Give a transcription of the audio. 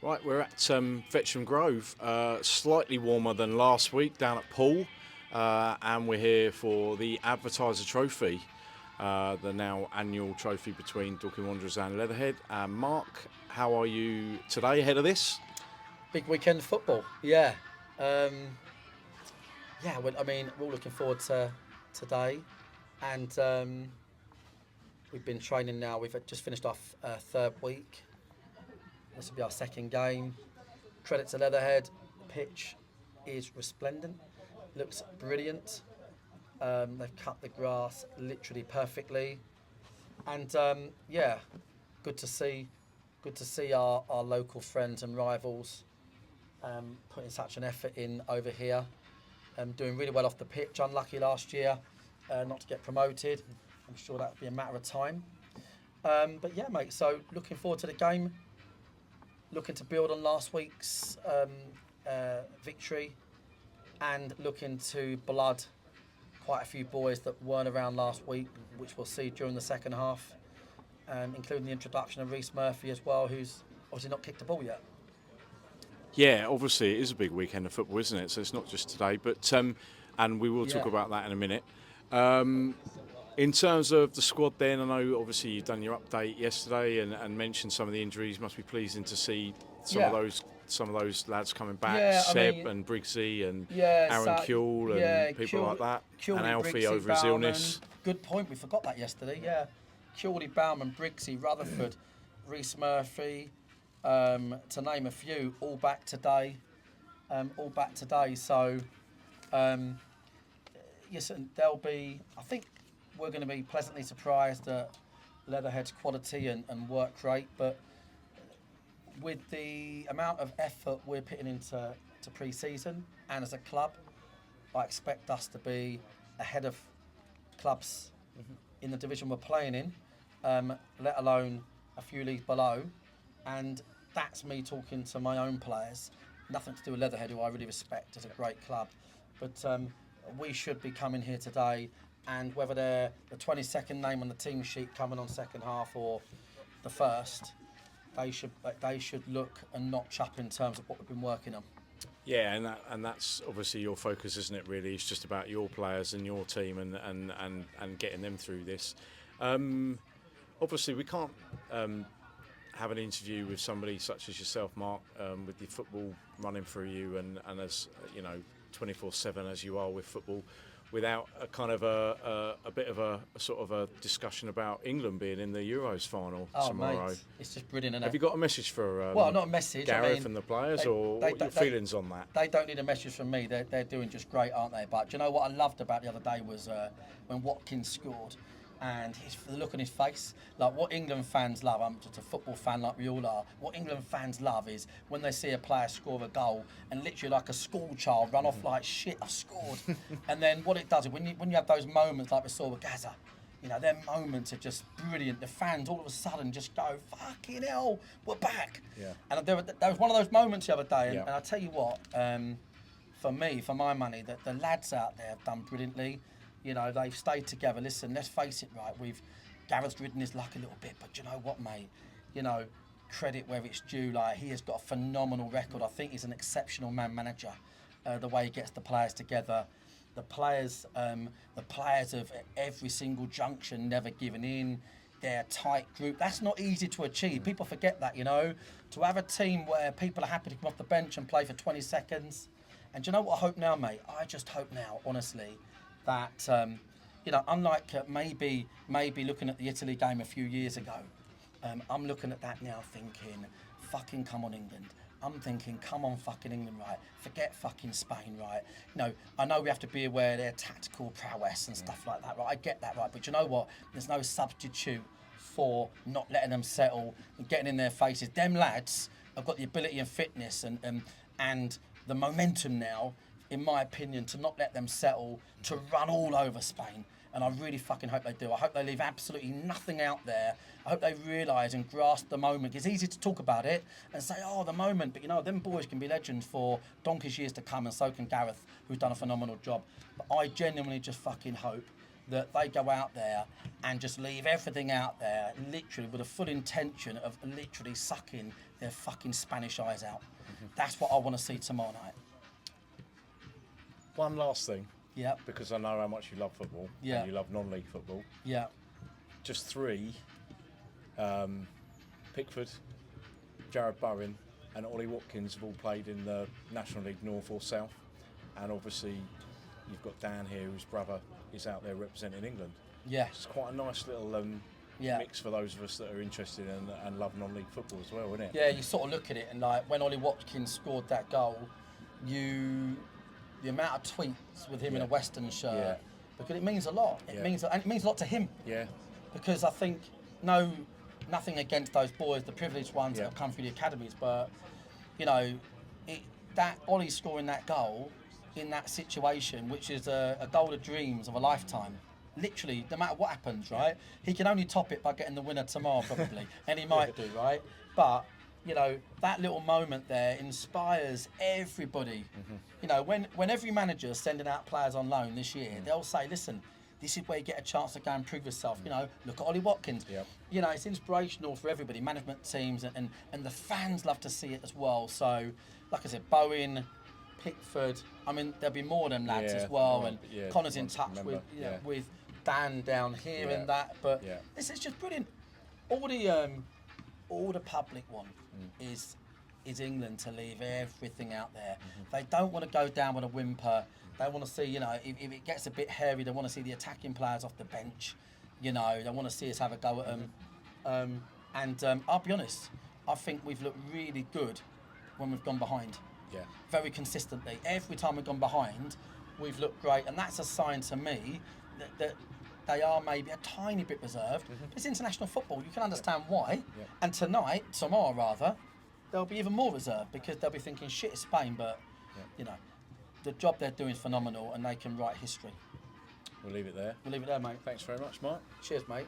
Right, we're at Vetcham Grove, slightly warmer than last week down at Poole, and we're here for the Advertiser Trophy, the now annual trophy between Dorking Wanderers and Leatherhead. Mark, how are you today ahead of this? Big weekend football, yeah. Well, I mean, we're all looking forward to today, and we've been training now. We've just finished off third week. This will be our second game. Credit to Leatherhead. The pitch is resplendent, looks brilliant. They've cut the grass literally perfectly, and good to see, good to see our local friends and rivals putting such an effort in over here. Doing really well off the pitch. Unlucky last year not to get promoted. I'm sure that'll be a matter of time. But yeah, mate. So looking forward to the game. Looking to build on last week's victory, and looking to blood quite a few boys that weren't around last week, which we'll see during the second half, including the introduction of Reece Murphy as well, who's obviously not kicked the ball yet. Yeah, obviously it is a big weekend of football, isn't it? So it's not just today, but and we will talk Yeah. about that in a minute. In terms of the squad, then I know obviously you've done your update yesterday and mentioned some of the injuries. Must be pleasing to see Yeah. some of those lads coming back. Yeah, I Seb mean, and Briggsy and yeah, Aaron Kuehl and people like that, and Alfie over his illness. Good point. We forgot that yesterday. Yeah, Kuehl, Bauman, Briggsy, Rutherford, Reece Murphy, to name a few, all back today. All back today. So, um, yes, and they'll be. I think we're going to be pleasantly surprised at Leatherhead's quality and work rate, but with the amount of effort we're putting into pre-season and as a club, I expect us to be ahead of clubs in the division we're playing in, let alone a few leagues below. And that's me talking to my own players. Nothing to do with Leatherhead, who I really respect as a great club. But we should be coming here today, and whether they're the 22nd name on the team sheet coming on second half or the first, they should look a notch up in terms of what we've been working on. Yeah, and that's obviously your focus, isn't it? Really, it's just about your players and your team and getting them through this. Obviously, we can't have an interview with somebody such as yourself, Mark, with your football running through you, and as you know, 24/7 as you are with football, without a kind of a bit of a sort of a discussion about England being in the Euros final tomorrow. Mate, it's just brilliant, isn't Have it? you got a message for Well, not a message. Gareth and the players, or what are your feelings on that? They don't need a message from me. They're doing just great, aren't they? But do you know what I loved about the other day was when Watkins scored, and the look on his face. Like what England fans love, I'm just a football fan like we all are. What England fans love is when they see a player score a goal and literally like a school child run off like, shit, I've scored. And then what it does is when you have those moments like we saw with Gaza, you know, their moments are just brilliant. The fans all of a sudden just go, fucking hell, we're back. Yeah. And there was one of those moments the other day, and, Yeah. and I tell you what, for me, for my money, the lads out there have done brilliantly. You know, they've stayed together. Listen, let's face it, right? Gareth's ridden his luck a little bit, but you know what, mate? You know, credit where it's due. Like, he has got a phenomenal record. I think he's an exceptional manager. The way he gets the players together, the players of every single junction never giving in. They're a tight group. That's not easy to achieve. People forget that, you know. To have a team where people are happy to come off the bench and play for 20 seconds. And do you know what I hope now, mate? I just hope now, honestly, that you know, unlike maybe looking at the Italy game a few years ago, I'm looking at that now thinking, fucking come on England. I'm thinking, come on fucking England, right? Forget fucking Spain, right? You know, I know we have to be aware of their tactical prowess and stuff like that, right? I get that, right? But you know what? There's no substitute for not letting them settle and getting in their faces. Them lads have got the ability and fitness and the momentum now, in my opinion, to not let them settle, to run all over Spain. And I really fucking hope they do. I hope they leave absolutely nothing out there. I hope they realise and grasp the moment. It's easy to talk about it and say, oh, the moment. But, you know, them boys can be legends for donkey's years to come, and so can Gareth, who's done a phenomenal job. But I genuinely just fucking hope that they go out there and just leave everything out there, literally with a full intention of literally sucking their fucking Spanish eyes out. That's what I want to see tomorrow night. One last thing. Yeah. Because I know how much you love football. Yeah. And you love non-league football. Yeah. Just 3. Pickford, Jared Bowen and Ollie Watkins have all played in the National League North or South. And obviously you've got Dan here, whose brother is out there representing England. Yeah. It's quite a nice little mix for those of us that are interested and love non-league football as well, isn't it? Yeah, you sort of look at it and like when Ollie Watkins scored that goal, the amount of tweets with him in a Western shirt, because it means a lot. It means a lot to him. Yeah. Because I think nothing against those boys, the privileged ones that have come through the academies, but you know, that Ollie scoring that goal in that situation, which is a goal of dreams of a lifetime. Literally, no matter what happens, right? He can only top it by getting the winner tomorrow, probably, and he might do, right? But you know, that little moment there inspires everybody. You know, when every manager is sending out players on loan this year, they'll say, listen, this is where you get a chance to go and prove yourself. You know, look at Ollie Watkins. You know, it's inspirational for everybody, management teams, and the fans love to see it as well. So, like I said, Bowen, Pickford, I mean, there'll be more than lads as well. And Connor's in touch with with Dan down here and that. But this is just brilliant. All the public want is England to leave everything out there. They don't want to go down with a whimper. They want to see, you know, if it gets a bit hairy, they want to see the attacking players off the bench. You know, they want to see us have a go at them. I'll be honest, I think we've looked really good when we've gone behind. Yeah. Very consistently. Every time we've gone behind, we've looked great. And that's a sign to me that they are maybe a tiny bit reserved. It's international football. You can understand why. And tomorrow rather, they'll be even more reserved because they'll be thinking, shit, it's Spain, but, you know, the job they're doing is phenomenal and they can write history. We'll leave it there. We'll leave it there, mate. Thanks very much, Mark. Cheers, mate.